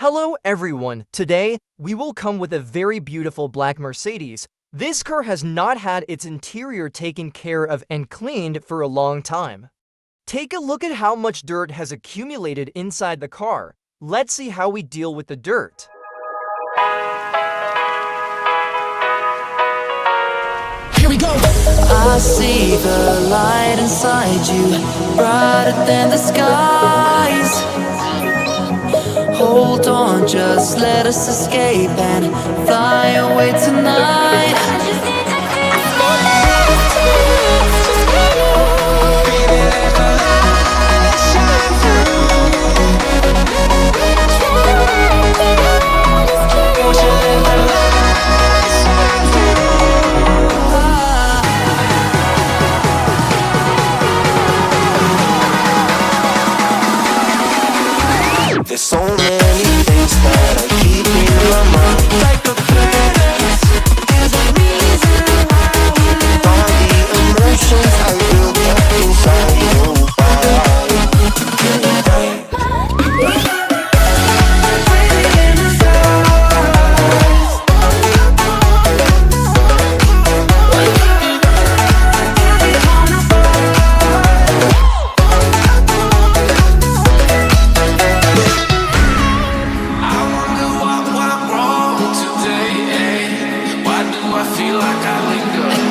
Hello everyone, today we will come with a very beautiful black Mercedes. This car has not had its interior taken care of and cleaned for a long time. Take a look at how much dirt has accumulated inside the car. Let's see how we deal with the dirt. Here we go! I see the light inside you, brighter than the skies. Hold on, just let us escape and fly away tonight. There's so many things that I keep in my mind, like the planets. There's a reason why all the emotions I built up inside you.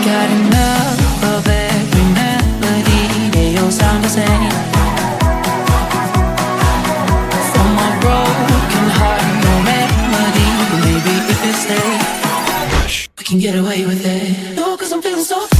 Got enough of every melody, they all sound the same. From my broken heart, no remedy. Maybe if you stay, we can get away with it. No, 'cause I'm feeling so free.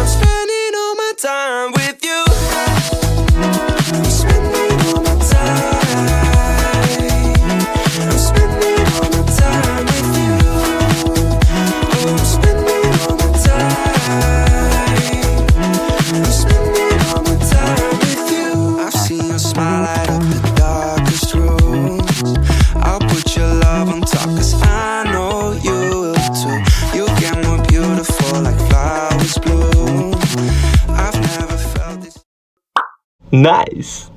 Spending all time with you. I'm spending all my time. I'm spending all my time with you. Oh, I'm spending all my time. I'm spending all my time with you. I've seen your smile light up the darkest rooms. I'll put your love on top, 'cause I know you will too. You get more beautiful like flowers bloom. I've never felt this. Nice.